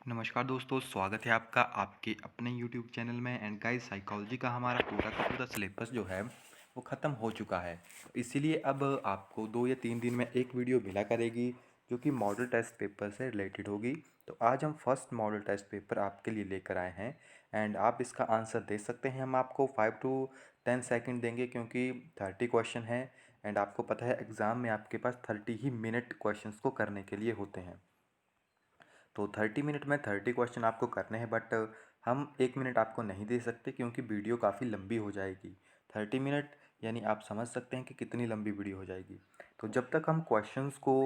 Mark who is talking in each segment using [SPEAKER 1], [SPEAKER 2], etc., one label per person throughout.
[SPEAKER 1] नमस्कार दोस्तों, स्वागत है आपका आपके अपने यूट्यूब चैनल में। एंड गाइस, साइकोलॉजी का हमारा पूरा का पूरा सिलेबस जो है वो ख़त्म हो चुका है। इसीलिए अब आपको 2 या 3 दिन में एक वीडियो मिला करेगी जो कि मॉडल टेस्ट पेपर से रिलेटेड होगी। तो आज हम फर्स्ट मॉडल टेस्ट पेपर आपके लिए लेकर आए हैं एंड आप इसका आंसर दे सकते हैं। हम आपको 5 to 10 सेकंड देंगे क्योंकि 30 क्वेश्चन है एंड आपको पता है एग्ज़ाम में आपके पास 30 ही मिनट क्वेश्चंस को करने के लिए होते हैं। तो 30 मिनट में 30 क्वेश्चन आपको करने हैं, बट हम 1 मिनट आपको नहीं दे सकते क्योंकि वीडियो काफ़ी लंबी हो जाएगी। 30 मिनट यानी आप समझ सकते हैं कि कितनी लंबी वीडियो हो जाएगी। तो जब तक हम क्वेश्चंस को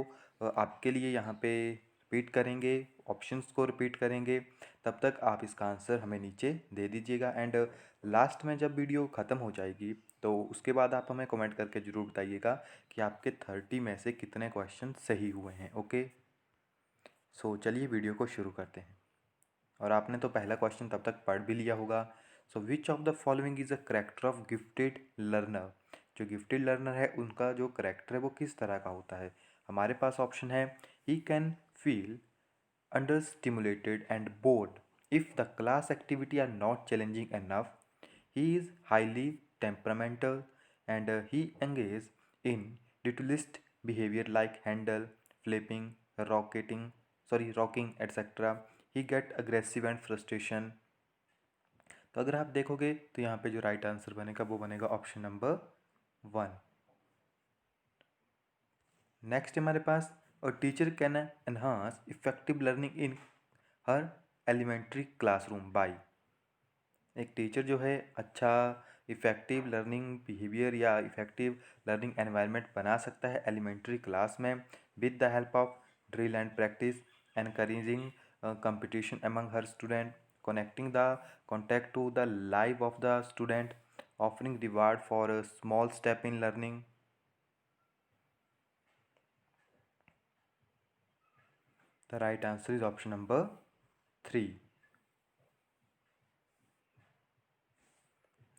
[SPEAKER 1] आपके लिए यहाँ पे रिपीट करेंगे, ऑप्शंस को रिपीट करेंगे, तब तक आप इसका आंसर हमें नीचे दे दीजिएगा। एंड लास्ट में जब वीडियो ख़त्म हो जाएगी तो उसके बाद आप हमें कमेंट करके ज़रूर बताइएगा कि आपके 30 में से कितने क्वेश्चन सही हुए हैं। ओके, सो चलिए वीडियो को शुरू करते हैं। और आपने तो पहला क्वेश्चन तब तक पढ़ भी लिया होगा। So which of the following is a character of gifted learner. जो गिफ्टेड लर्नर है उनका जो करेक्टर है वो किस तरह का होता है। हमारे पास ऑप्शन है, ही can feel under stimulated and bored if the class activity are not challenging enough, he is highly temperamental and he engages in ritualist behavior like handle flipping, rocking etc. He get aggressive and frustration. तो अगर आप देखोगे तो यहाँ पे जो right answer बनेगा वो बनेगा ऑप्शन नंबर 1। नेक्स्ट हमारे पास, a teacher can enhance effective learning in her elementary classroom by. एक टीचर जो है अच्छा इफ़ेक्टिव लर्निंग बिहेवियर या इफ़ेक्टिव लर्निंग एनवायरनमेंट बना सकता है एलिमेंट्री क्लास में with the help of drill and practice, encouraging competition among her student, connecting the contact to the life of the student, offering reward for a small step in learning. The right answer is option number 3।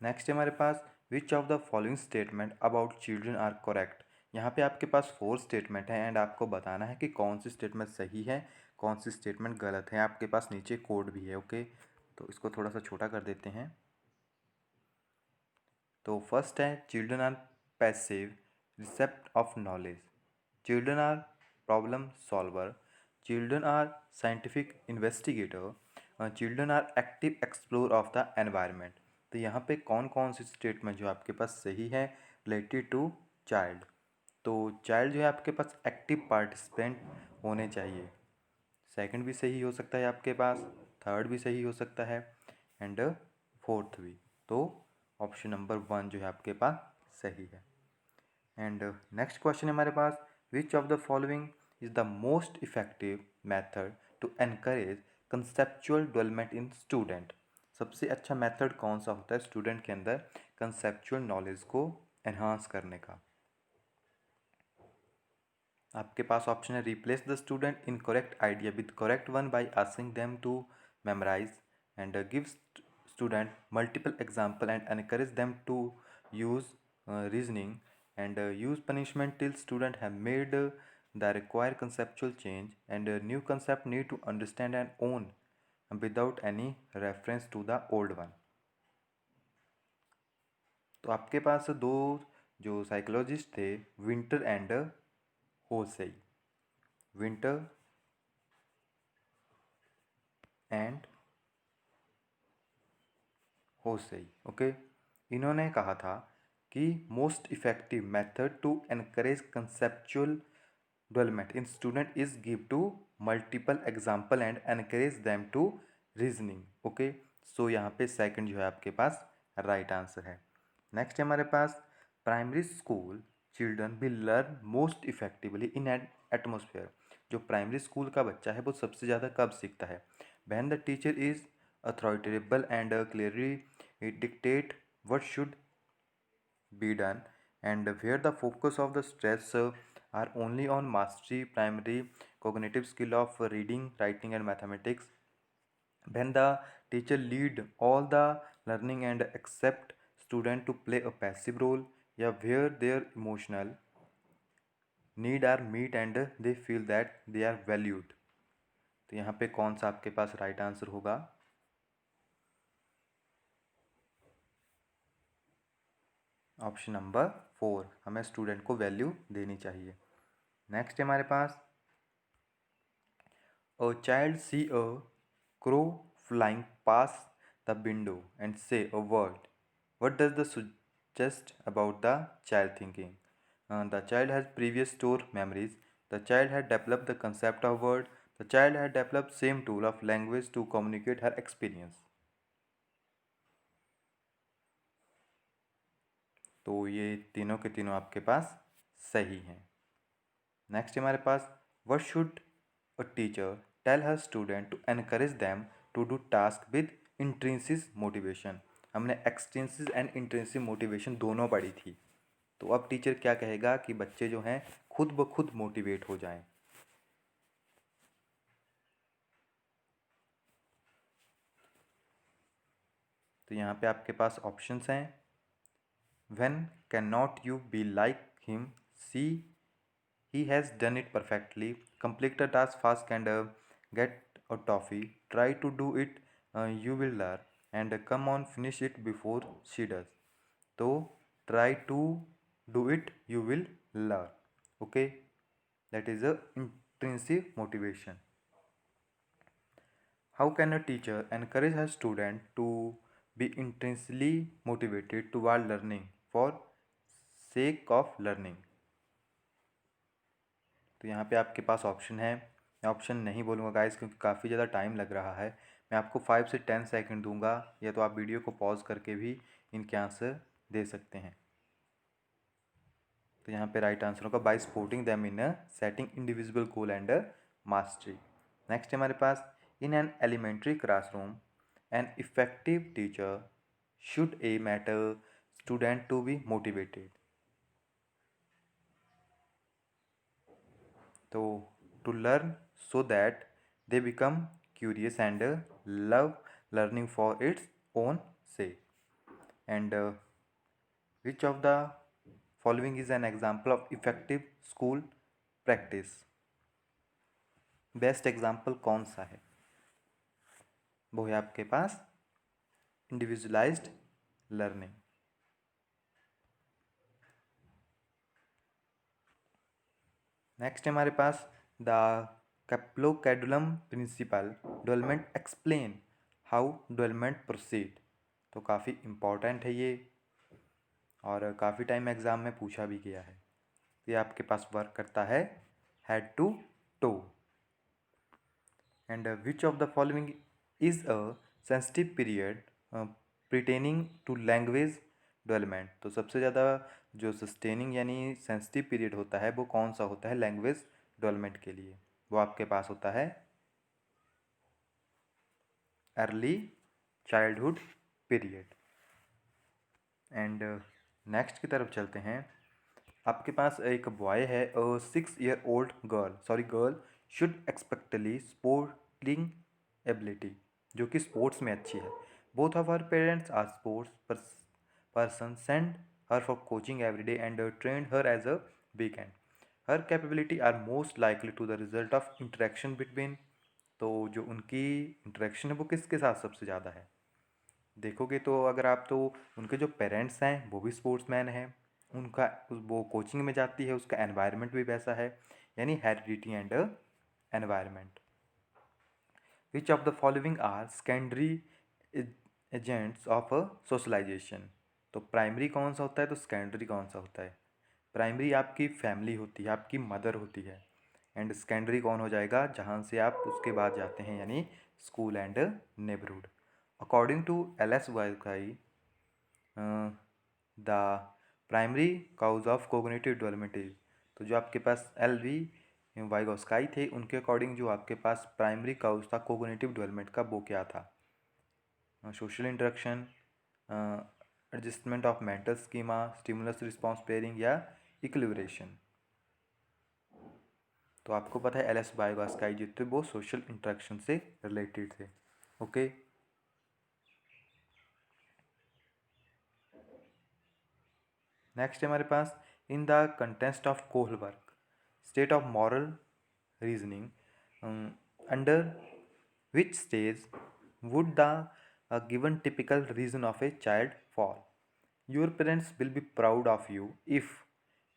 [SPEAKER 1] Next है हमारे पास, which of the following statement about children are correct. यहाँ पे आपके पास 4 statement हैं and आपको बताना है कि कौन सी स्टेटमेंट सही है, कौन सी स्टेटमेंट गलत है। आपके पास नीचे कोड भी है। ओके, तो इसको थोड़ा सा छोटा कर देते हैं। तो फर्स्ट है, children are passive recipient of knowledge, children are problem solver, children are scientific investigator, children are active explore of the environment. तो यहाँ पे कौन कौन सी स्टेटमेंट जो आपके पास सही है रिलेटेड टू चाइल्ड। तो चाइल्ड जो है आपके पास एक्टिव पार्टिसिपेंट होने चाहिए। सेकंड भी सही हो सकता है आपके पास, थर्ड भी सही हो सकता है एंड फोर्थ भी। तो ऑप्शन नंबर 1 जो है आपके पास सही है। एंड नेक्स्ट क्वेश्चन है हमारे पास, which of the following is the most effective method to encourage conceptual development in student. सबसे अच्छा मेथड कौन सा होता है स्टूडेंट के अंदर कंसेप्चुअल नॉलेज को एनहांस करने का। आपके पास ऑप्शन है, replace the student incorrect idea with correct one by asking them to memorise and give student multiple example and encourage them to use reasoning and use punishment till student have made the required conceptual change and new concept need to understand and own without any reference to the old one. तो आपके पास दो जो psychologist थे, Winter and Hosey, Winter and Hosey. Okay, इन्होंने कहा था कि most effective method to encourage conceptual development in student is give to multiple example and encourage them to reasoning. Okay, so यहाँ पे सेकंड जो है आपके पास राइट आंसर है। नेक्स्ट है हमारे पास, primary school children will learn most effectively in an atmosphere. जो प्राइमरी स्कूल का बच्चा है वो सबसे ज़्यादा कब सीखता है, when the teacher is authoritative and clearly dictate what should be done and where the focus of the stress are only on mastery primary cognitive skill of reading, writing and mathematics, when the teacher lead all the learning and accept student to play a passive role, या where their emotional need are met and they feel that they are valued। तो यहाँ पे कौन सा आपके पास right answer होगा? Option number 4, हमें स्टूडेंट को वैल्यू देनी चाहिए। नेक्स्ट है हमारे पास, a child see a crow flying past the window and say a word. What does the suggest about the child thinking? The child has previous stored memories. The child had developed the concept of word. The child had developed same tool of language to communicate her experience. तो ये तीनों के तीनों आपके पास सही हैं। Next हमारे पास, what should a teacher tell her student to encourage them to do task with intrinsic motivation. हमने एक्सट्रिंसिक एंड इंट्रिंसिक मोटिवेशन दोनों पढ़ी थी। तो अब टीचर क्या कहेगा कि बच्चे जो हैं खुद ब खुद मोटिवेट हो जाएं। तो यहाँ पे आपके पास ऑप्शंस हैं, when can not you be like him, see he has done it perfectly, complete a task fast and get a toffee, try to do it, you will learn, and come on finish it before she does. So try to do it, you will learn. Okay, that is a intrinsic motivation. How can a teacher encourage her student to be intrinsically motivated toward learning for sake of learning? तो यहाँ पे आपके पास option है, मैं option नहीं बोलूँगा guys क्योंकि काफ़ी ज़्यादा टाइम लग रहा है। मैं आपको 5 से 10 सेकंड दूंगा, या तो आप वीडियो को पॉज करके भी इनके आंसर दे सकते हैं। तो यहाँ पे राइट आंसर होगा by supporting them in setting individual goal and mastery. Next है हमारे पास, in an elementary classroom an effective teacher should aim at student to be motivated. तो to learn so that they become curious and love learning for its own sake. And which of the following is an example of effective school practice? Best example कौन सा है? वो है आपके पास individualised learning. Next है हमारे पास, the cephalocaudal principle development explain how development proceed. तो काफ़ी इम्पॉर्टेंट है ये, और काफ़ी टाइम एग्ज़ाम में पूछा भी गया है। ये आपके पास वर्क करता है head to toe. And which of the following is a sensitive period pertaining to language development. तो सबसे ज़्यादा जो सस्टेनिंग यानी सेंसिटिव पीरियड होता है वो कौन सा होता है लैंग्वेज डेवलपमेंट के लिए? वो आपके पास होता है early childhood period. And next की तरफ चलते हैं। आपके पास एक बॉय है, 6 year old girl should expectedly sporting ability, जो कि स्पोर्ट्स में अच्छी है। Both of her parents are sports person, send her for coaching every day and train her as a weekend. Her capability are most likely to the result of interaction between. तो जो उनकी interaction है वो किसके साथ सबसे ज़्यादा है? देखोगे तो अगर आप, तो उनके जो पेरेंट्स हैं वो भी स्पोर्ट्समैन हैं, उनका वो कोचिंग में जाती है, उसका एनवायरनमेंट भी वैसा है, यानी heredity and environment. Which of the following are secondary agents of socialisation. तो प्राइमरी कौन सा होता है, तो सेकेंडरी कौन सा होता है? प्राइमरी आपकी फैमिली होती है, आपकी मदर होती है, एंड सेकेंडरी कौन हो जाएगा जहाँ से आप उसके बाद जाते हैं, यानी school and neighbourhood. According to L S. वाइकाई, the primary cause of cognitive development is. तो जो आपके पास एल.वी. वाइगोस्काई थे, उनके अकॉर्डिंग जो आपके पास प्राइमरी काउज था कोग्निटिव डेवलपमेंट का, वो क्या था? Social interaction, adjustment of mental schema, stimulus response pairing, या इक्विलिब्रेशन। तो आपको पता है एल.एस. वाइगोस्काई जो थे वो सोशल इंटरेक्शन से रिलेटेड थे। ओके, नेक्स्ट है हमारे पास, in the context of Kohlberg state of moral reasoning under Which stage would the given typical reason of a child fall? Your parents will be proud of you if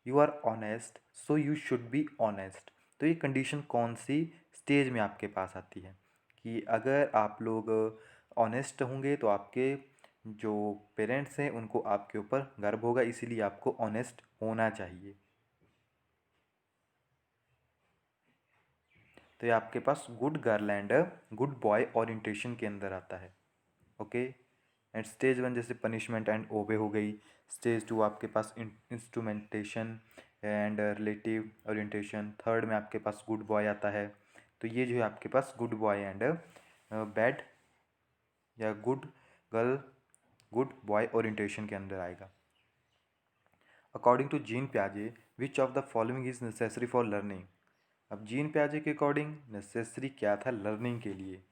[SPEAKER 1] you are honest, so you should be honest. तो ये condition कौन सी stage में आपके पास आती है कि अगर आप लोग ऑनेस्ट होंगे तो आपके जो पेरेंट्स हैं उनको आपके ऊपर गर्व होगा, इसीलिए आपको ऑनेस्ट होना चाहिए। तो ये आपके पास good girl and good boy orientation के अंदर आता है। ओके। एंड स्टेज वन जैसे पनिशमेंट एंड ओबे हो गई। स्टेज टू आपके पास instrumentation and relative orientation. Third में आपके पास गुड बॉय आता है। तो ये जो है आपके पास गुड बॉय एंड बैड या good girl good boy orientation के अंदर आएगा। अकॉर्डिंग टू जीन प्याजे which of the following is necessary for learning. अब जीन प्याजे के अकॉर्डिंग नेसेसरी क्या था लर्निंग के लिए?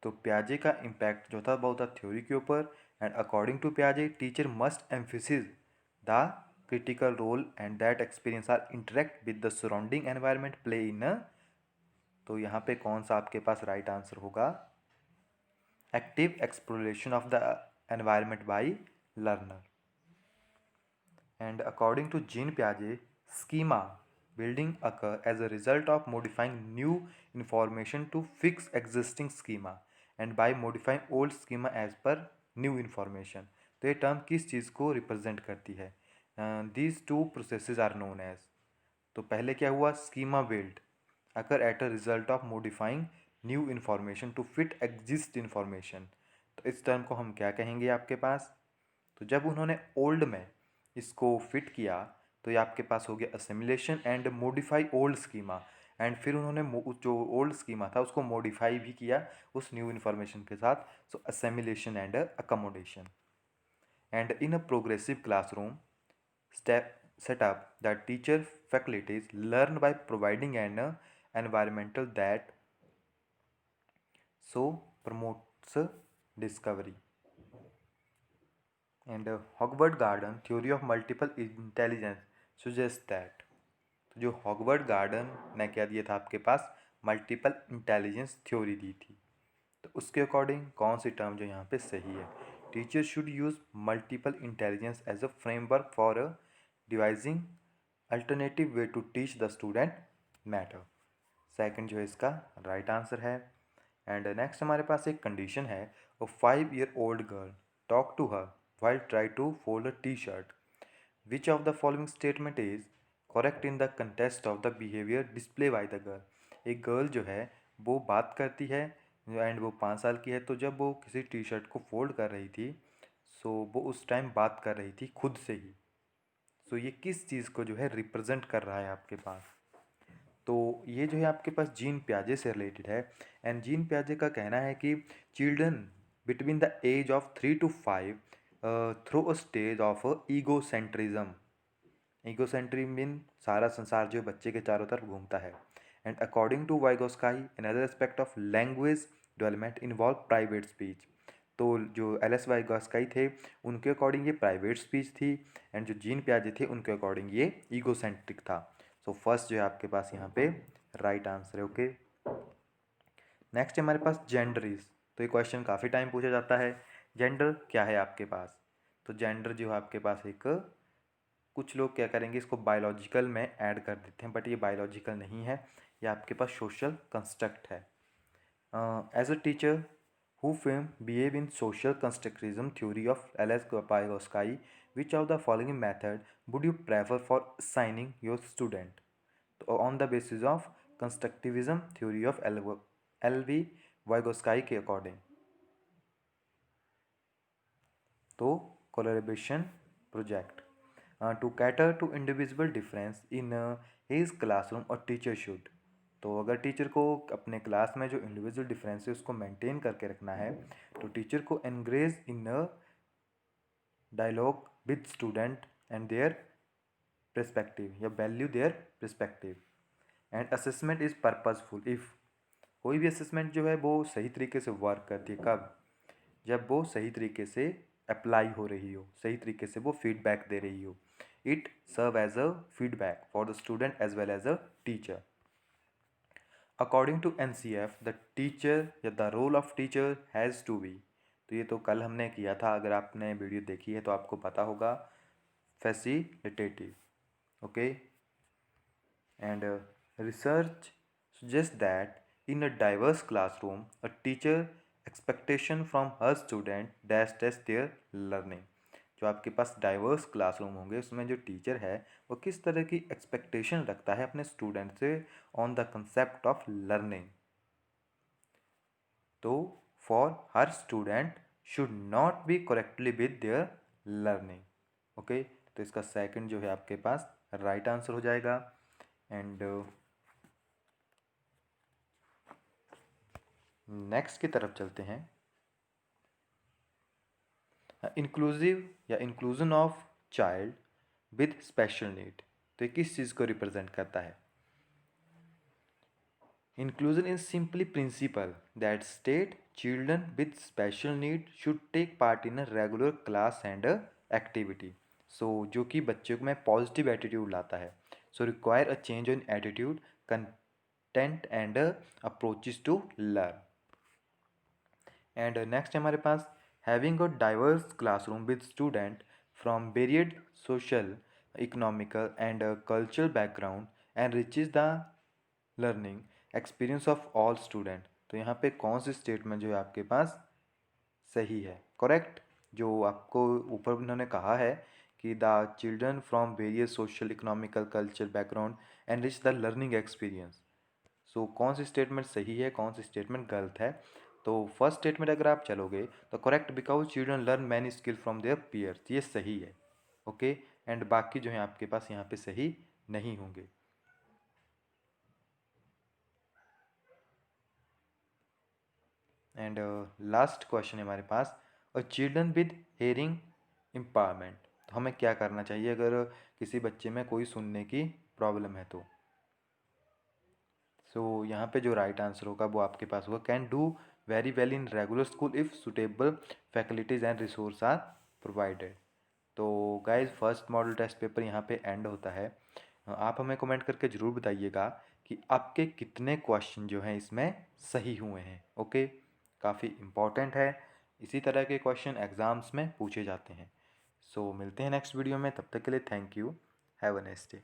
[SPEAKER 1] तो प्याजे का इम्पैक्ट जो था बहुत था थ्योरी के ऊपर। एंड अकॉर्डिंग टू प्याजे teacher must emphasis the critical role and that experience are interact with the surrounding environment play in. तो यहाँ पे कौन सा आपके पास राइट आंसर होगा? Active exploration of the environment by learner. And according to Jean Piaget, schema building occur as a result of modifying new information to fix existing schema and by modifying old schema as per new information। तो ये term किस चीज़ को represent करती है? These two processes are known as। तो पहले क्या हुआ? schema build occur at a result of modifying new information to fit exist information। तो इस टर्म को हम क्या कहेंगे आपके पास? तो जब उन्होंने ओल्ड में इसको फिट किया तो ये आपके पास हो गया assimilation and modify old schema. And फिर उन्होंने जो ओल्ड स्कीमा था उसको मॉडिफाई भी किया उस न्यू इन्फॉर्मेशन के साथ। So assimilation and accommodation. And in a progressive classroom step setup that teacher faculties learn by providing an environmental that so promotes discovery। And Hogwarts garden theory of multiple intelligence suggest that. तो जो Hogwarts garden ने क्या दिया था आपके पास? Multiple intelligence theory दी थी। तो उसके अकॉर्डिंग कौन सी टर्म जो यहाँ पे सही है? Teacher should use multiple intelligence as a framework for devising alternative way to teach the student matter. Second जो है इसका राइट आंसर है। एंड नेक्स्ट हमारे पास एक कंडीशन है, a 5 year old girl talk to her while try to fold a t-shirt। Which of the following statement is correct in the context of the behavior displayed by the girl। एक girl जो है वो बात करती है and वो 5 साल की है। तो जब वो किसी टी शर्ट को फोल्ड कर रही थी सो वो उस टाइम बात कर रही थी खुद से ही। सो ये किस चीज़ को जो है रिप्रेजेंट कर रहा है आपके पास? तो ये जो है आपके पास जीन प्याजे से रिलेटेड है। एंड जीन प्याजे का कहना है कि children between the age of 3 to 5 through a stage of egocentrism. Egocentric mean सारा संसार जो बच्चे के चारों तरफ घूमता है। And according to Vygotsky another aspect of language development involve private speech. तो जो एल.एस. वाइगोस्काई थे उनके अकॉर्डिंग ये प्राइवेट स्पीच थी। एंड जो जीन प्याजे थे उनके अकॉर्डिंग ये ईगोसेंट्रिक था। सो फर्स्ट जो है आपके पास यहाँ पे राइट आंसर है। ओके। नेक्स्ट हमारे पास जेंडरीज। तो ये क्वेश्चन काफ़ी टाइम पूछा जाता है। जेंडर क्या है आपके पास? तो जेंडर जो है आपके पास एक, कुछ लोग क्या करेंगे इसको बायोलॉजिकल में ऐड कर देते हैं बट ये बायोलॉजिकल नहीं है, ये आपके पास सोशल कंस्ट्रक्ट है। As a teacher who firm behave in social constructivism theory of L S. Vygotsky which of the following method would you prefer for assigning your student? तो on the basis of constructivism theory of L V. Vygotsky के according तो collaboration project to cater to individual difference in his classroom और teacher should. तो अगर teacher को अपने class में जो इंडिविजुअल डिफरेंस है उसको मेंटेन करके रखना है तो टीचर को engage in dialogue with student and their perspective या value their perspective। And assessment is purposeful if कोई भी असेसमेंट जो है वो सही तरीके से वर्क करती है कब? जब वो सही तरीके से अप्लाई हो रही हो, सही तरीके से वो फीडबैक दे रही हो। It serve as a feedback for the student as well as a teacher. According to NCF the teacher या the role of teacher has to be, तो ये तो कल हमने किया था, अगर आपने वीडियो देखी है तो आपको पता होगा, facilitative, okay. And research suggests that in a diverse classroom, a teacher expectation from her student dash test their learning. जो आपके पास डाइवर्स क्लासरूम होंगे उसमें जो टीचर है वो किस तरह की एक्सपेक्टेशन रखता है अपने स्टूडेंट से on the concept of learning. तो for her student should not be correctly with their learning, okay. तो इसका सेकंड जो है आपके पास राइट आंसर हो जाएगा। एंड नेक्स्ट की तरफ चलते हैं। इंक्लूसिव या inclusion of child with special need, तो ये किस चीज़ को रिप्रेजेंट करता है? Inclusion is simply principle that state children with special need should take part in a regular class and activity. So जो कि बच्चों में पॉजिटिव एटीट्यूड लाता है। So require a change in attitude, content and approaches to learn. And next हमारे पास having a diverse classroom with student from varied social, economical and cultural background and reaches the learning experience of all student. तो यहाँ पे कौन सी statement जो है आपके पास सही है, करेक्ट? जो आपको ऊपर उन्होंने कहा है कि the children from various social, economical, cultural background and rich the learning experience. So कौन सी स्टेटमेंट सही है, कौन सी स्टेटमेंट गलत है? तो फर्स्ट स्टेटमेंट अगर आप चलोगे तो correct, because children learn many skill from their peers, ये सही है, ओके। एंड बाकी जो है आपके पास यहाँ पे सही नहीं होंगे। एंड लास्ट क्वेश्चन है हमारे पास, a children with hearing empowerment, तो हमें क्या करना चाहिए अगर किसी बच्चे में कोई सुनने की प्रॉब्लम है तो? सो यहाँ पे जो राइट आंसर होगा वो आपके पास होगा, can do very well in regular school if suitable faculties and resource are provided. तो guys first model test paper यहाँ पे एंड होता है। आप हमें कमेंट करके ज़रूर बताइएगा कि आपके कितने क्वेश्चन जो हैं इसमें सही हुए हैं, ओके। काफ़ी इम्पॉर्टेंट है, इसी तरह के क्वेश्चन एग्ज़ाम्स में पूछे जाते हैं। सो मिलते हैं नेक्स्ट वीडियो में, तब तक के लिए thank you, have a nice day.